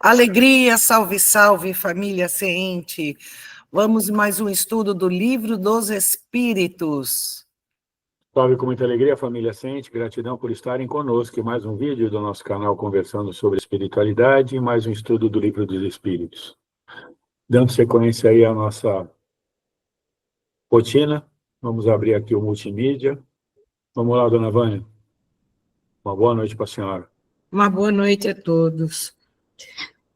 Alegria, salve, salve, família ciente. Vamos mais um estudo do Livro dos Espíritos. Salve com muita alegria, família Sente, gratidão por estarem conosco em mais um vídeo do nosso canal conversando sobre espiritualidade e mais um estudo do Livro dos Espíritos. Dando sequência aí à nossa rotina, vamos abrir aqui o multimídia. Vamos lá, dona Vânia. Uma boa noite para a senhora. Uma boa noite a todos.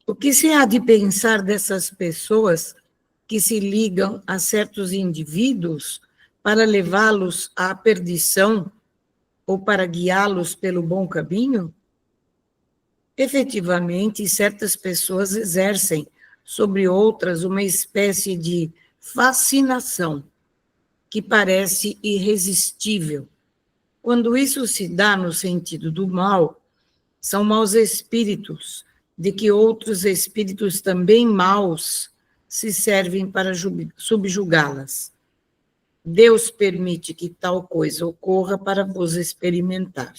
O que se há de pensar dessas pessoas que se ligam a certos indivíduos para levá-los à perdição ou para guiá-los pelo bom caminho? Efetivamente, certas pessoas exercem sobre outras uma espécie de fascinação que parece irresistível. Quando isso se dá no sentido do mal, são maus espíritos, de que outros espíritos também maus se servem para subjugá-las. Deus permite que tal coisa ocorra para vos experimentar.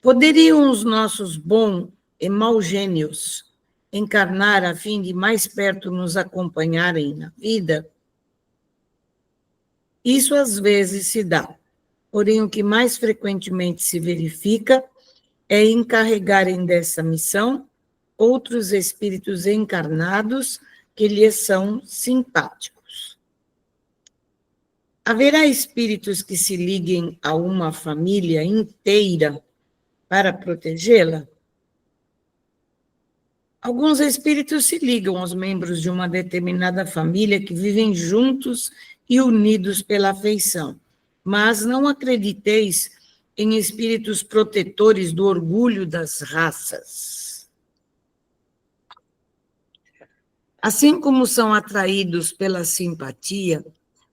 Poderiam os nossos bons e maus gênios encarnar a fim de mais perto nos acompanharem na vida? Isso às vezes se dá, porém o que mais frequentemente se verifica é encarregarem dessa missão outros espíritos encarnados que lhes são simpáticos. Haverá espíritos que se liguem a uma família inteira para protegê-la? Alguns espíritos se ligam aos membros de uma determinada família que vivem juntos e unidos pela afeição, mas não acrediteis em espíritos protetores do orgulho das raças. Assim como são atraídos pela simpatia,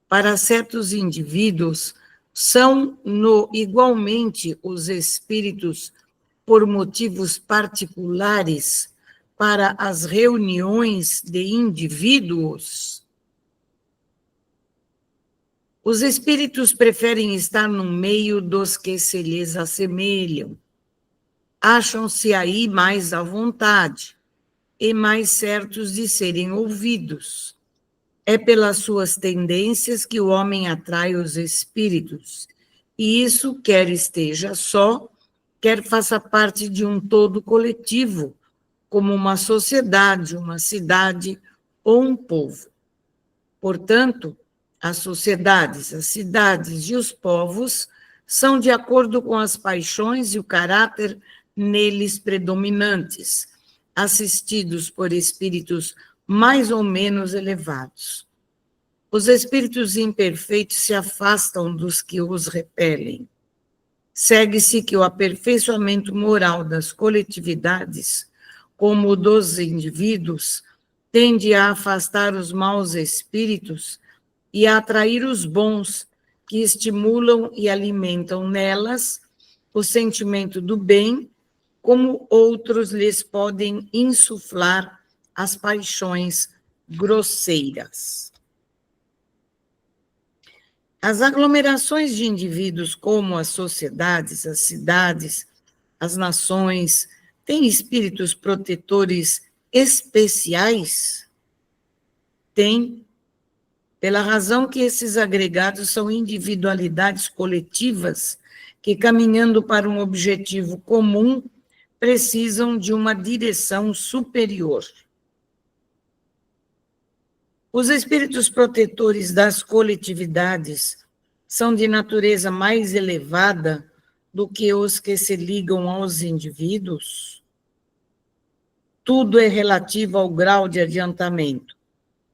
para certos indivíduos, são igualmente os espíritos, por motivos particulares, para as reuniões de indivíduos. Os espíritos preferem estar no meio dos que se lhes assemelham. Acham-se aí mais à vontade e mais certos de serem ouvidos. É pelas suas tendências que o homem atrai os espíritos, e isso quer esteja só, quer faça parte de um todo coletivo, como uma sociedade, uma cidade ou um povo. Portanto, as sociedades, as cidades e os povos são de acordo com as paixões e o caráter neles predominantes, assistidos por espíritos mais ou menos elevados. Os espíritos imperfeitos se afastam dos que os repelem. Segue-se que o aperfeiçoamento moral das coletividades, como o dos indivíduos, tende a afastar os maus espíritos e a atrair os bons, que estimulam e alimentam nelas o sentimento do bem, como outros lhes podem insuflar as paixões grosseiras. As aglomerações de indivíduos, como as sociedades, as cidades, as nações, têm espíritos protetores especiais? Têm, pela razão que esses agregados são individualidades coletivas que, caminhando para um objetivo comum, precisam de uma direção superior. Os espíritos protetores das coletividades são de natureza mais elevada do que os que se ligam aos indivíduos? Tudo é relativo ao grau de adiantamento,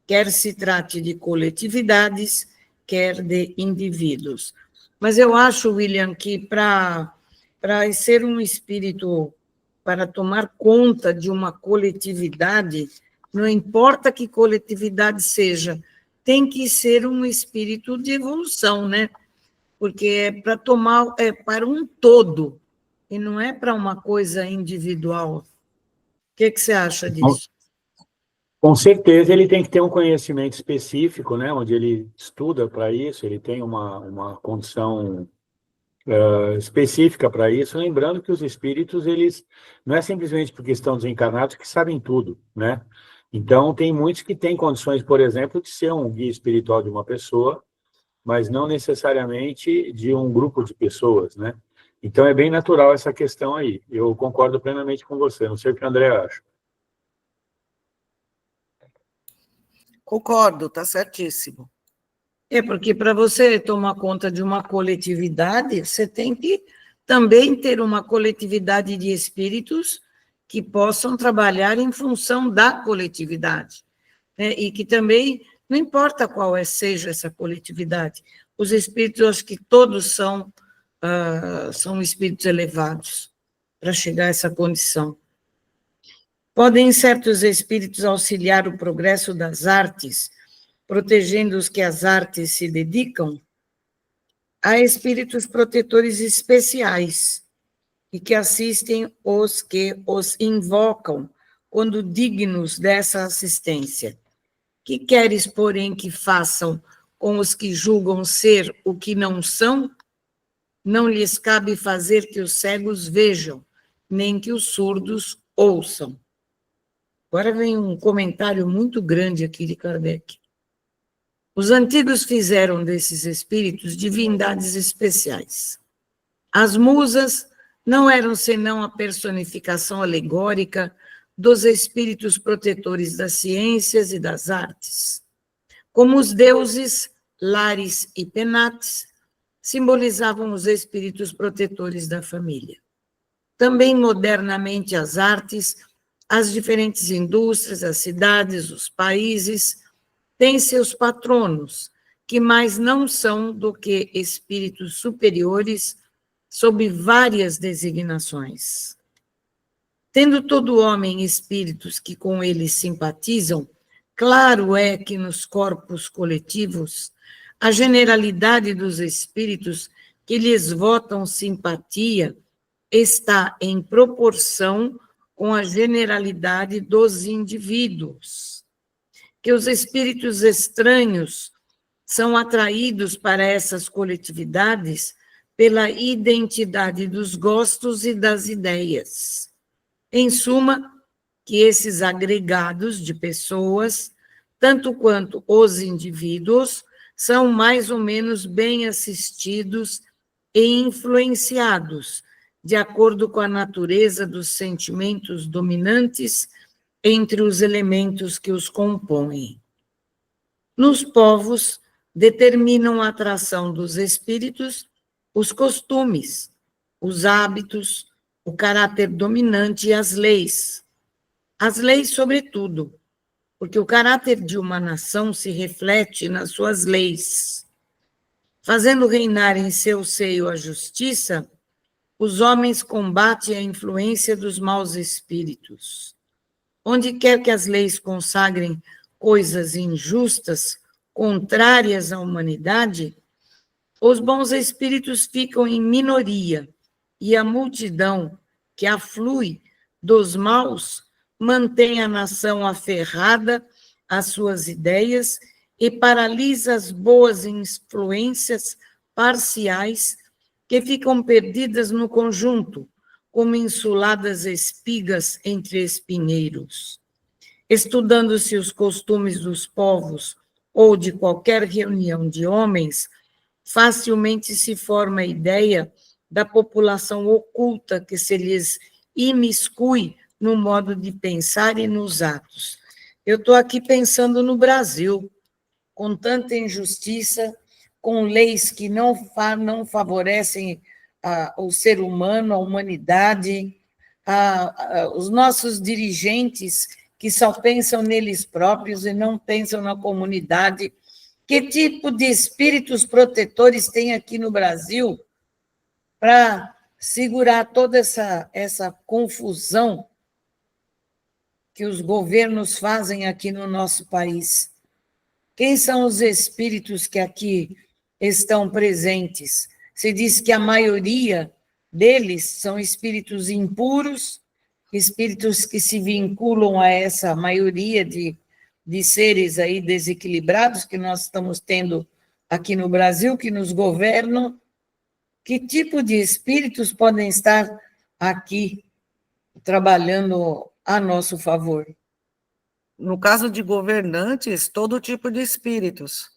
quer se trate de coletividades, quer de indivíduos. Mas eu acho, William, que para ser um espírito, para tomar conta de uma coletividade, não importa que coletividade seja, tem que ser um espírito de evolução, né? Porque é para tomar, é para um todo, e não é para uma coisa individual. O que você acha disso? Com certeza ele tem que ter um conhecimento específico, né, onde ele estuda para isso, ele tem uma condição específica para isso, lembrando que os espíritos, eles não é simplesmente porque estão desencarnados que sabem tudo, né? Então, tem muitos que têm condições, por exemplo, de ser um guia espiritual de uma pessoa, mas não necessariamente de um grupo de pessoas, né? Então, é bem natural essa questão aí. Eu concordo plenamente com você, não sei o que o André acha. Concordo, está certíssimo. É porque para você tomar conta de uma coletividade, você tem que também ter uma coletividade de espíritos que possam trabalhar em função da coletividade, né? E que também, não importa qual seja essa coletividade, os espíritos, eu acho que todos são espíritos elevados para chegar a essa condição. Podem certos espíritos auxiliar o progresso das artes, protegendo os que às artes se dedicam? Há espíritos protetores especiais e que assistem os que os invocam quando dignos dessa assistência. Que queres, porém, que façam com os que julgam ser o que não são? Não lhes cabe fazer que os cegos vejam, nem que os surdos ouçam. Agora vem um comentário muito grande aqui de Kardec. Os antigos fizeram desses espíritos divindades especiais. As musas não eram senão a personificação alegórica dos espíritos protetores das ciências e das artes. Como os deuses, Lares e Penates, simbolizavam os espíritos protetores da família. Também modernamente as artes, as diferentes indústrias, as cidades, os países, têm seus patronos, que mais não são do que espíritos superiores sob várias designações. Tendo todo homem espíritos que com eles simpatizam, claro é que nos corpos coletivos, a generalidade dos espíritos que lhes votam simpatia está em proporção com a generalidade dos indivíduos. Que os espíritos estranhos são atraídos para essas coletividades pela identidade dos gostos e das ideias. Em suma, que esses agregados de pessoas, tanto quanto os indivíduos, são mais ou menos bem assistidos e influenciados, de acordo com a natureza dos sentimentos dominantes entre os elementos que os compõem. Nos povos, determinam a atração dos espíritos os costumes, os hábitos, o caráter dominante e as leis. As leis, sobretudo, porque o caráter de uma nação se reflete nas suas leis. Fazendo reinar em seu seio a justiça, os homens combatem a influência dos maus espíritos. Onde quer que as leis consagrem coisas injustas, contrárias à humanidade, os bons espíritos ficam em minoria e a multidão que aflui dos maus mantém a nação aferrada às suas ideias e paralisa as boas influências parciais que ficam perdidas no conjunto, como insuladas espigas entre espinheiros. Estudando-se os costumes dos povos ou de qualquer reunião de homens, facilmente se forma a ideia da população oculta que se lhes imiscui no modo de pensar e nos atos. Eu estou aqui pensando no Brasil, com tanta injustiça, com leis que não favorecem o ser humano, a humanidade, os nossos dirigentes que só pensam neles próprios e não pensam na comunidade. Que tipo de espíritos protetores tem aqui no Brasil para segurar toda essa confusão que os governos fazem aqui no nosso país? Quem são os espíritos que aqui estão presentes? Se diz que a maioria deles são espíritos impuros, espíritos que se vinculam a essa maioria de seres aí desequilibrados que nós estamos tendo aqui no Brasil, que nos governam. Que tipo de espíritos podem estar aqui trabalhando a nosso favor? No caso de governantes, todo tipo de espíritos.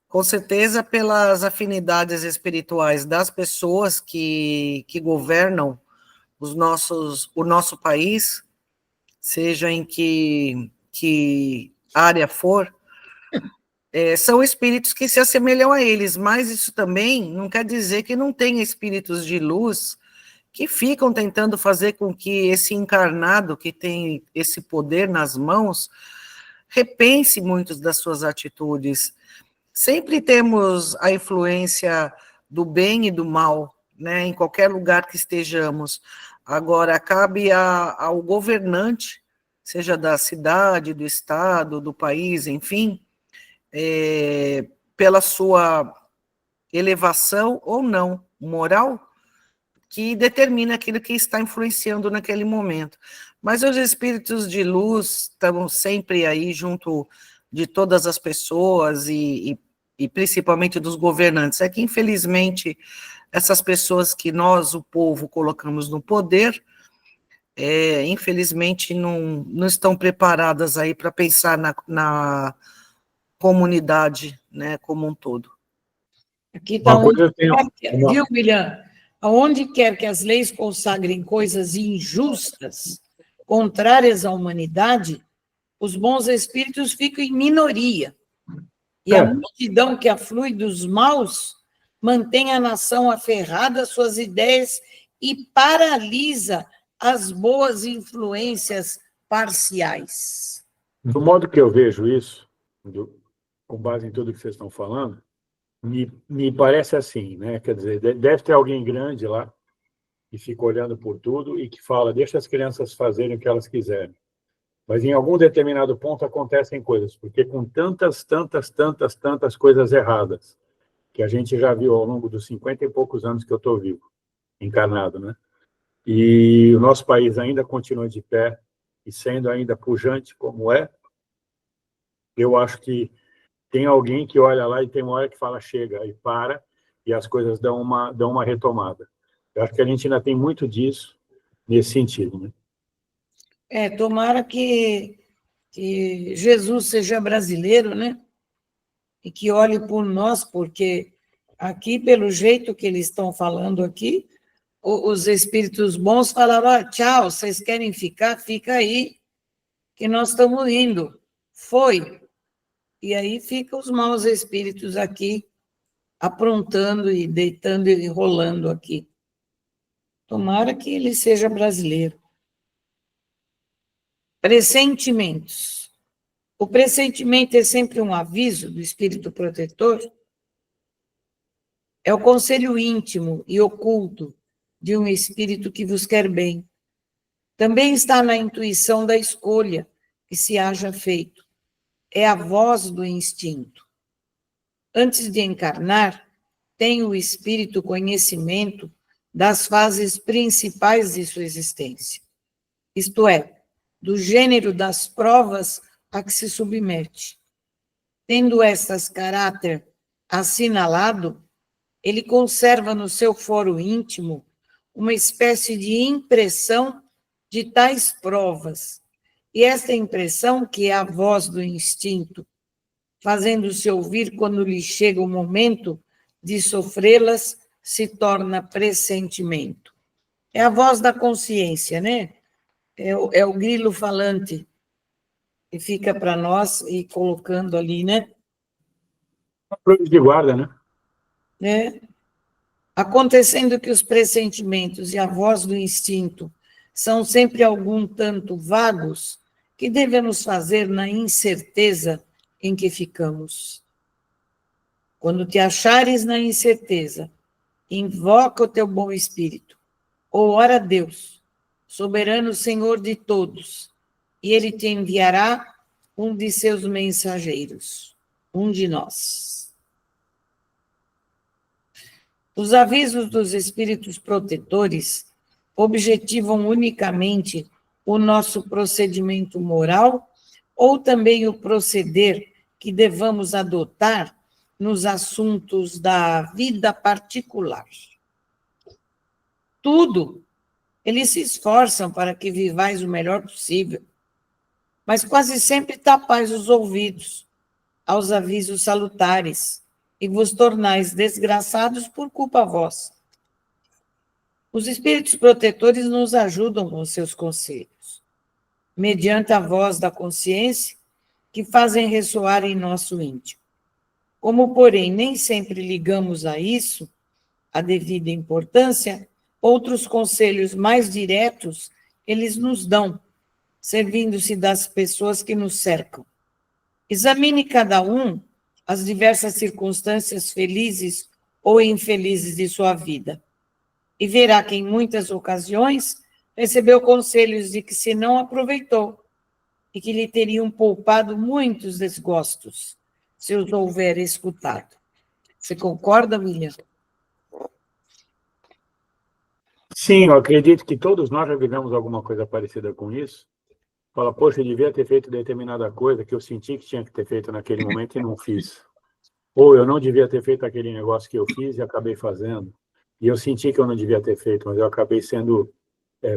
Com certeza, pelas afinidades espirituais das pessoas que governam o nosso país, seja em que área for, são espíritos que se assemelham a eles, mas isso também não quer dizer que não tenha espíritos de luz que ficam tentando fazer com que esse encarnado, que tem esse poder nas mãos, repense muitas das suas atitudes. Sempre temos a influência do bem e do mal, né, em qualquer lugar que estejamos. Agora, cabe ao governante, seja da cidade, do estado, do país, enfim, pela sua elevação ou não moral, que determina aquilo que está influenciando naquele momento. Mas os espíritos de luz estão sempre aí junto de todas as pessoas e principalmente dos governantes. É que, infelizmente, essas pessoas que nós, o povo, colocamos no poder, infelizmente, não estão preparadas aí para pensar na comunidade, né, como um todo. Aqui está uma... viu, William? Aonde quer que as leis consagrem coisas injustas, contrárias à humanidade, os bons espíritos ficam em minoria. E a multidão que aflui dos maus mantém a nação aferrada às suas ideias e paralisa as boas influências parciais. Do modo que eu vejo isso, com base em tudo que vocês estão falando, me parece assim, né? Quer dizer, deve ter alguém grande lá que fica olhando por tudo e que fala, deixa as crianças fazerem o que elas quiserem. Mas em algum determinado ponto acontecem coisas, porque com tantas coisas erradas que a gente já viu ao longo dos 50 e poucos anos que eu estou vivo, encarnado, né? E o nosso país ainda continua de pé e sendo ainda pujante como é, eu acho que tem alguém que olha lá e tem uma hora que fala chega e para, e as coisas dão uma retomada. Eu acho que a gente ainda tem muito disso nesse sentido, né? Tomara que Jesus seja brasileiro, né? E que olhe por nós, porque aqui, pelo jeito que eles estão falando aqui, os espíritos bons falaram, tchau, vocês querem ficar? Fica aí, que nós estamos indo. Foi. E aí ficam os maus espíritos aqui, aprontando e deitando e rolando aqui. Tomara que ele seja brasileiro. Pressentimentos. O pressentimento é sempre um aviso do espírito protetor? É o conselho íntimo e oculto de um espírito que vos quer bem. Também está na intuição da escolha que se haja feito. É a voz do instinto. Antes de encarnar, tem o espírito conhecimento das fases principais de sua existência, isto é, do gênero das provas a que se submete. Tendo estas caráter assinalado, ele conserva no seu foro íntimo uma espécie de impressão de tais provas, e esta impressão, que é a voz do instinto, fazendo-se ouvir quando lhe chega o momento de sofrê-las, se torna pressentimento. É a voz da consciência, né? É o grilo falante que fica para nós e colocando ali, né? De guarda, né? Acontecendo que os pressentimentos e a voz do instinto são sempre algum tanto vagos, que devemos fazer na incerteza em que ficamos? Quando te achares na incerteza, invoca o teu bom espírito, ou ora a Deus, soberano Senhor de todos, e ele te enviará um de seus mensageiros, um de nós. Os avisos dos espíritos protetores objetivam unicamente o nosso procedimento moral ou também o proceder que devamos adotar nos assuntos da vida particular? tudo. Eles se esforçam para que vivais o melhor possível, mas quase sempre tapais os ouvidos aos avisos salutares e vos tornais desgraçados por culpa vossa. Os espíritos protetores nos ajudam com seus conselhos, mediante a voz da consciência que fazem ressoar em nosso íntimo. Como, porém, nem sempre ligamos a isso a devida importância, outros conselhos mais diretos eles nos dão, servindo-se das pessoas que nos cercam. Examine cada um as diversas circunstâncias felizes ou infelizes de sua vida e verá que em muitas ocasiões recebeu conselhos de que se não aproveitou e que lhe teriam poupado muitos desgostos se os houver escutado. Você concorda, William? Sim, eu acredito que todos nós já vivemos alguma coisa parecida com isso. Fala, poxa, eu devia ter feito determinada coisa que eu senti que tinha que ter feito naquele momento e não fiz. Ou eu não devia ter feito aquele negócio que eu fiz e acabei fazendo. E eu senti que eu não devia ter feito, mas eu acabei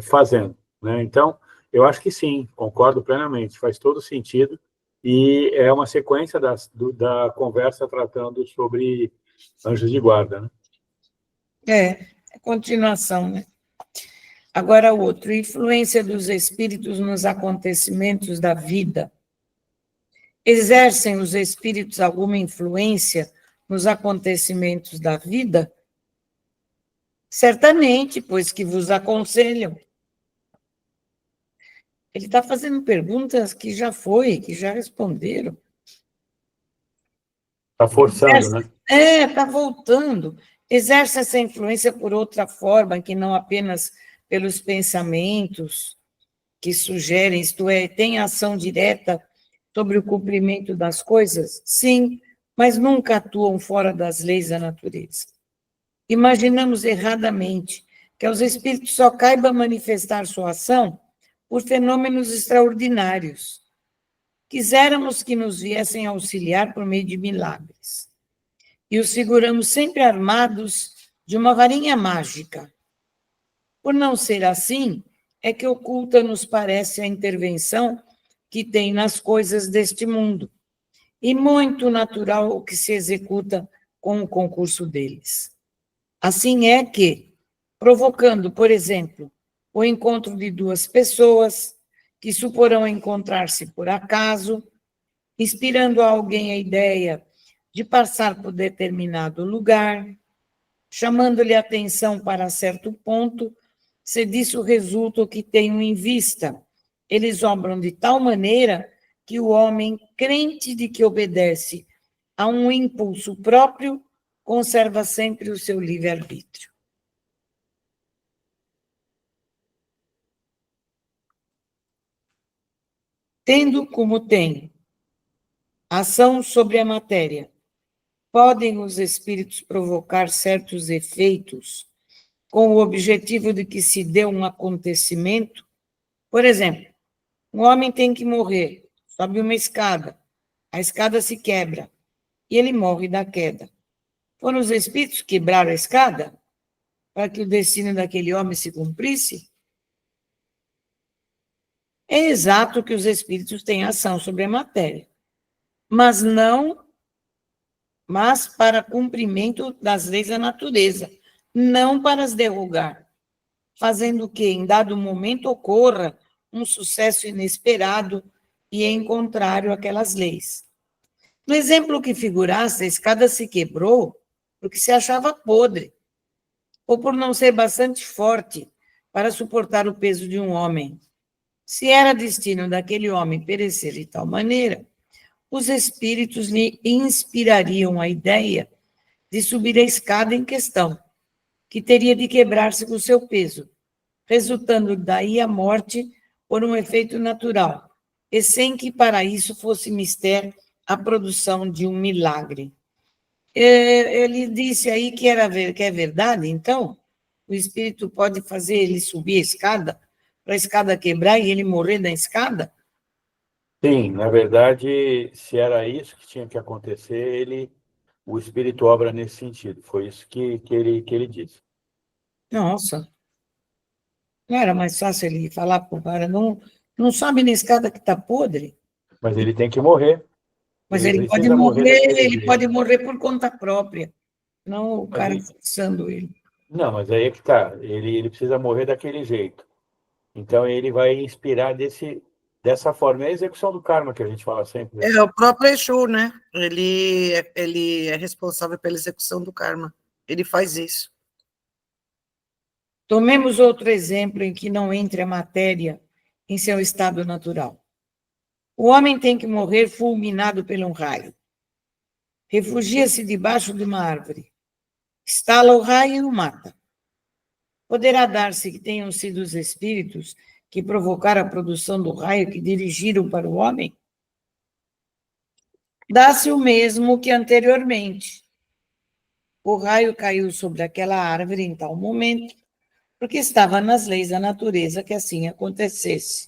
fazendo, né? Então, eu acho que sim, concordo plenamente, faz todo sentido. E é uma sequência da conversa tratando sobre anjos de guarda, né? É continuação, né? Agora, outro, influência dos espíritos nos acontecimentos da vida. Exercem os espíritos alguma influência nos acontecimentos da vida? Certamente, pois que vos aconselham. Ele está fazendo perguntas que já responderam. Está forçando, né? Está voltando. Exerce essa influência por outra forma, que não apenas pelos pensamentos que sugerem, isto é, tem ação direta sobre o cumprimento das coisas? Sim, mas nunca atuam fora das leis da natureza. Imaginamos erradamente que aos espíritos só caiba manifestar sua ação por fenômenos extraordinários. Quiséramos que nos viessem auxiliar por meio de milagres. E os figuramos sempre armados de uma varinha mágica. Por não ser assim, é que oculta nos parece a intervenção que tem nas coisas deste mundo, e muito natural o que se executa com o concurso deles. Assim é que, provocando, por exemplo, o encontro de duas pessoas que suporão encontrar-se por acaso, inspirando a alguém a ideia de passar por determinado lugar, chamando-lhe a atenção para certo ponto, se disso resulta o que tenho em vista. Eles obram de tal maneira que o homem, crente de que obedece a um impulso próprio, conserva sempre o seu livre-arbítrio. Tendo como tem ação sobre a matéria, podem os espíritos provocar certos efeitos com o objetivo de que se dê um acontecimento. Por exemplo, um homem tem que morrer, sobe uma escada, a escada se quebra e ele morre da queda. Foram os espíritos que quebraram a escada para que o destino daquele homem se cumprisse? É exato que os espíritos têm ação sobre a matéria, mas para cumprimento das leis da natureza, não para as derrogar, fazendo que, em dado momento, ocorra um sucesso inesperado e em contrário àquelas leis. No exemplo que figuraste, a escada se quebrou porque se achava podre, ou por não ser bastante forte para suportar o peso de um homem. Se era destino daquele homem perecer de tal maneira, os espíritos lhe inspirariam a ideia de subir a escada em questão, que teria de quebrar-se com o seu peso, resultando daí a morte por um efeito natural, e sem que para isso fosse mister a produção de um milagre. Ele disse aí que é verdade, então? O espírito pode fazer ele subir a escada, para a escada quebrar e ele morrer na escada? Sim, na verdade, se era isso que tinha que acontecer, o espírito obra nesse sentido. Foi isso que ele disse. Nossa, Não era mais fácil ele falar para o cara, não sobe na escada que está podre, Mas ele tem que morrer. mas Ele precisa morrer daquele ele jeito. pode morrer por conta própria, não o Mas cara ele- forçando ele. Não, mas aí é que tá. Ele precisa morrer daquele jeito. Então ele vai inspirar dessa forma. É a execução do karma que a gente fala sempre, né? É o próprio Exu, né? Ele é responsável pela execução do karma. Ele faz isso. Tomemos outro exemplo em que não entre a matéria em seu estado natural. O homem tem que morrer fulminado por um raio. Refugia-se debaixo de uma árvore. Estala o raio e o mata. Poderá dar-se que tenham sido os espíritos que provocaram a produção do raio que dirigiram para o homem? Dá-se o mesmo que anteriormente. O raio caiu sobre aquela árvore em tal momento, porque estava nas leis da natureza que assim acontecesse.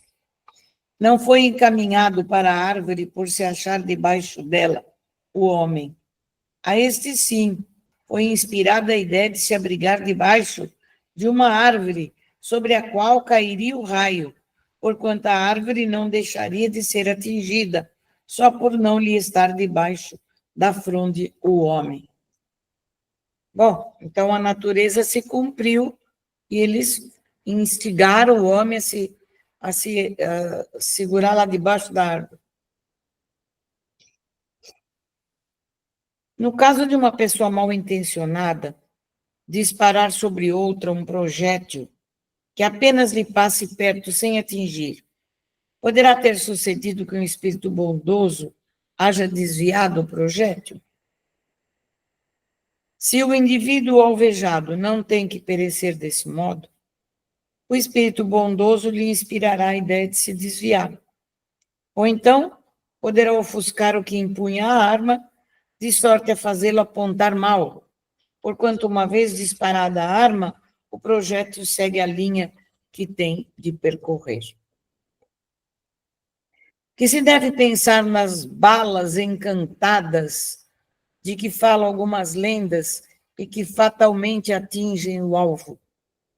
Não foi encaminhado para a árvore por se achar debaixo dela, o homem. A este, sim, foi inspirada a ideia de se abrigar debaixo de uma árvore sobre a qual cairia o raio, porquanto a árvore não deixaria de ser atingida, só por não lhe estar debaixo da fronde o homem. Bom, então a natureza se cumpriu e eles instigaram o homem a segurar lá debaixo da árvore. No caso de uma pessoa mal intencionada, disparar sobre outra um projétil que apenas lhe passe perto sem atingir, poderá ter sucedido que um espírito bondoso haja desviado o projétil? Se o indivíduo alvejado não tem que perecer desse modo, o espírito bondoso lhe inspirará a ideia de se desviar. Ou então, poderá ofuscar o que empunha a arma, de sorte a fazê-lo apontar mal, porquanto, uma vez disparada a arma, o projétil segue a linha que tem de percorrer. Que se deve pensar nas balas encantadas, de que falam algumas lendas e que fatalmente atingem o alvo.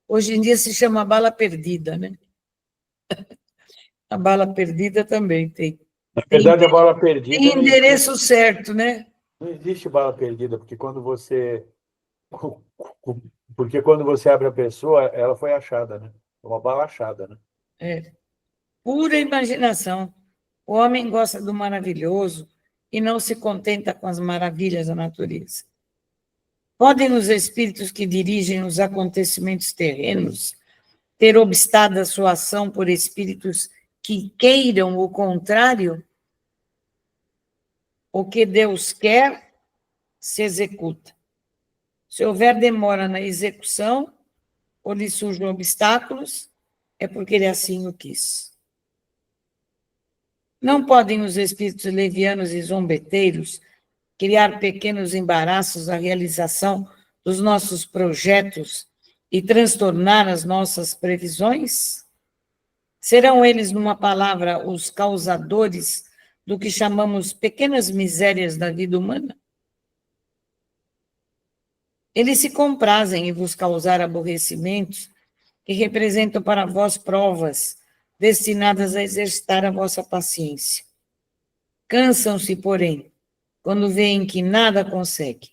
Hoje em dia se chama bala perdida, né? A bala perdida também Na verdade, a bala perdida tem não existe. endereço certo, né? Não existe bala perdida, porque quando você abre a pessoa, ela foi achada, né? Uma bala achada, né? É. Pura imaginação. O homem gosta do maravilhoso e não se contenta com as maravilhas da natureza. Podem os espíritos que dirigem os acontecimentos terrenos ter obstado a sua ação por espíritos que queiram o contrário? O que Deus quer, se executa. Se houver demora na execução, ou lhe surgem obstáculos, é porque ele assim o quis. Não podem os espíritos levianos e zombeteiros criar pequenos embaraços à realização dos nossos projetos e transtornar as nossas previsões? Serão eles, numa palavra, os causadores do que chamamos pequenas misérias da vida humana? Eles se comprazem em vos causar aborrecimentos que representam para vós provas destinadas a exercitar a vossa paciência. Cansam-se, porém, quando veem que nada consegue.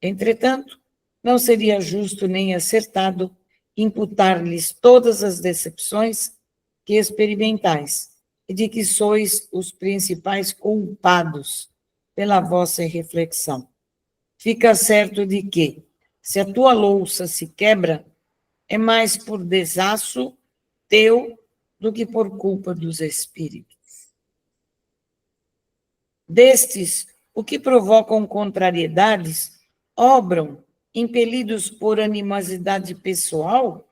Entretanto, não seria justo nem acertado imputar-lhes todas as decepções que experimentais e de que sois os principais culpados pela vossa irreflexão. Fica certo de que, se a tua louça se quebra, é mais por desaço teu do que por culpa dos espíritos. Destes, o que provocam contrariedades, obram, impelidos por animosidade pessoal,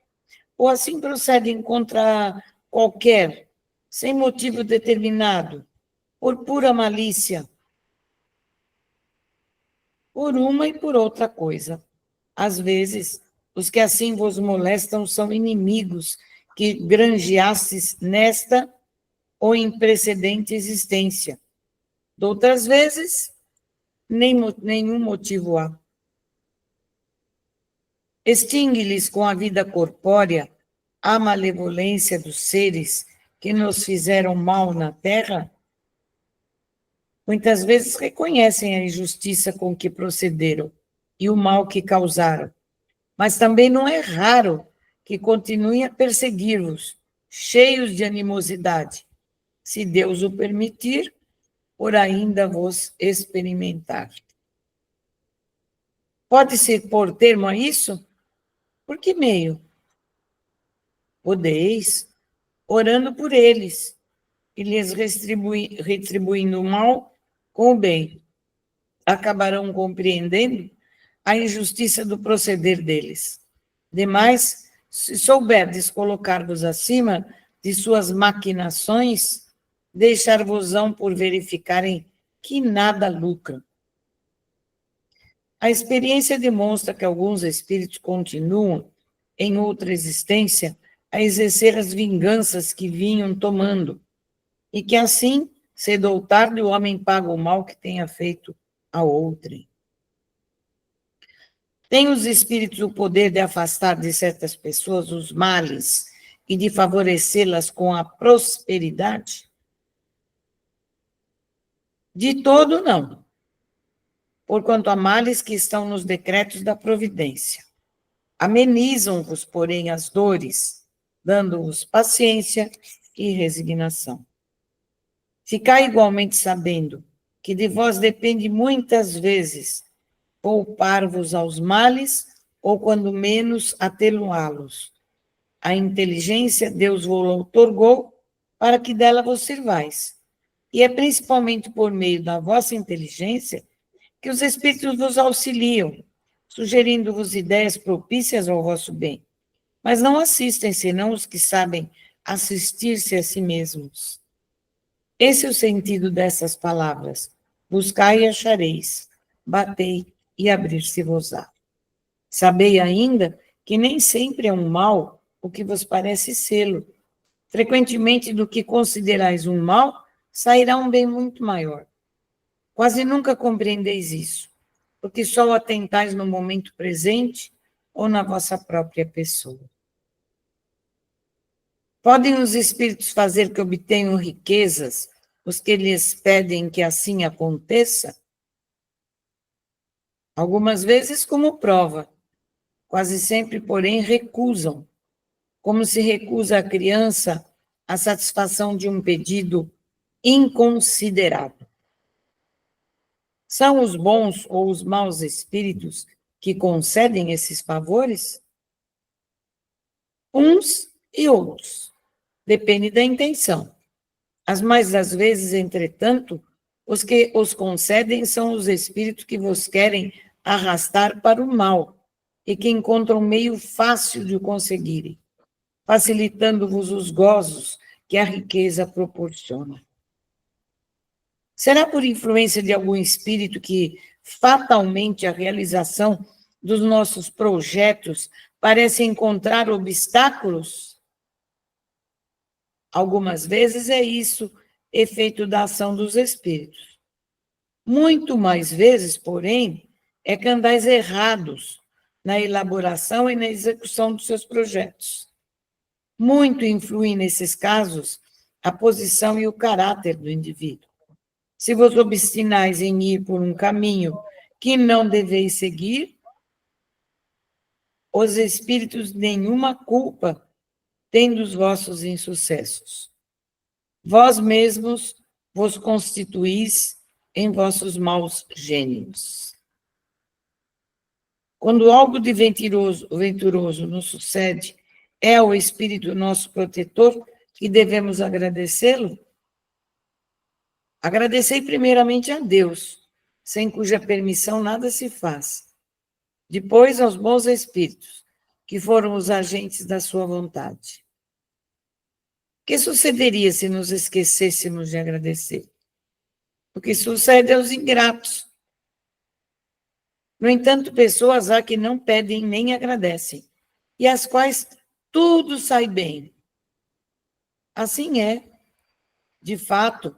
ou assim procedem contra qualquer, sem motivo determinado, por pura malícia, por uma e por outra coisa. Às vezes, os que assim vos molestam são inimigos que granjeastes nesta ou em precedente existência. Outras vezes, nenhum motivo há. Extingue-lhes com a vida corpórea à malevolência dos seres que nos fizeram mal na Terra, muitas vezes reconhecem a injustiça com que procederam e o mal que causaram, mas também não é raro que continuem a perseguir-vos, cheios de animosidade, se Deus o permitir, por ainda vos experimentar. Pode-se pôr termo a isso? Por que meio? Podeis, orando por eles, e lhes retribuindo o mal com o bem. Acabarão compreendendo a injustiça do proceder deles. Demais, se souberdes colocar-vos acima de suas maquinações, deixar-vos-ão por verificarem que nada lucram. A experiência demonstra que alguns espíritos continuam, em outra existência, a exercer as vinganças que vinham tomando, e que assim, cedo ou tarde, o homem paga o mal que tenha feito a outrem. Tem os espíritos o poder de afastar de certas pessoas os males e de favorecê-las com a prosperidade? De todo, não. Porquanto há males que estão nos decretos da providência. Amenizam-vos, porém, as dores, dando-vos paciência e resignação. Ficai igualmente sabendo que de vós depende muitas vezes poupar-vos aos males, ou quando menos atenuá-los. A inteligência Deus vos outorgou para que dela vos sirvais. E é principalmente por meio da vossa inteligência que os espíritos vos auxiliam, sugerindo-vos ideias propícias ao vosso bem. Mas não assistem, senão os que sabem assistir-se a si mesmos. Esse é o sentido dessas palavras. Buscai e achareis, batei e abrir-se-vos-á. Sabei ainda que nem sempre é um mal o que vos parece sê-lo. Frequentemente, do que considerais um mal, sairá um bem muito maior. Quase nunca compreendeis isso, porque só o atentais no momento presente ou na vossa própria pessoa. Podem os espíritos fazer que obtenham riquezas, os que lhes pedem que assim aconteça? Algumas vezes como prova, quase sempre, porém, recusam, como se recusa a criança a satisfação de um pedido inconsiderado. São os bons ou os maus espíritos que concedem esses favores? Uns e outros. Depende da intenção. As mais das vezes, entretanto, os que os concedem são os espíritos que vos querem arrastar para o mal e que encontram meio fácil de o conseguirem, facilitando-vos os gozos que a riqueza proporciona. Será por influência de algum espírito que, fatalmente, a realização dos nossos projetos parece encontrar obstáculos? Algumas vezes é isso, efeito da ação dos espíritos. Muito mais vezes, porém, é que andais errados na elaboração e na execução dos seus projetos. Muito influem nesses casos a posição e o caráter do indivíduo. Se vos obstinais em ir por um caminho que não deveis seguir, os espíritos nenhuma culpa têm dos vossos insucessos. Vós mesmos vos constituís em vossos maus gênios. Quando algo de venturoso nos sucede, é o Espírito nosso protetor que devemos agradecê-lo? Agradecei primeiramente a Deus, sem cuja permissão nada se faz. Depois aos bons espíritos, que foram os agentes da sua vontade. O que sucederia se nos esquecêssemos de agradecer? O que sucede aos ingratos. No entanto, pessoas há que não pedem nem agradecem, e às quais tudo sai bem. Assim é, de fato,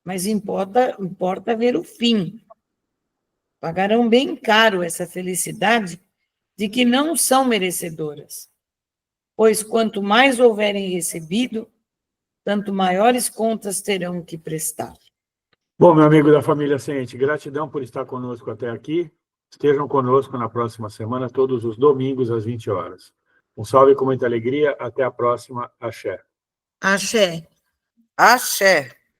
mas importa ver o fim. Pagarão bem caro essa felicidade de que não são merecedoras. pois quanto mais houverem recebido, tanto maiores contas terão que prestar. Bom, meu amigo da família Ciente, gratidão por estar conosco até aqui. Estejam conosco na próxima semana, todos os domingos, às 20 horas. Um salve com muita alegria. Até a próxima. Axé. Axé. Axé.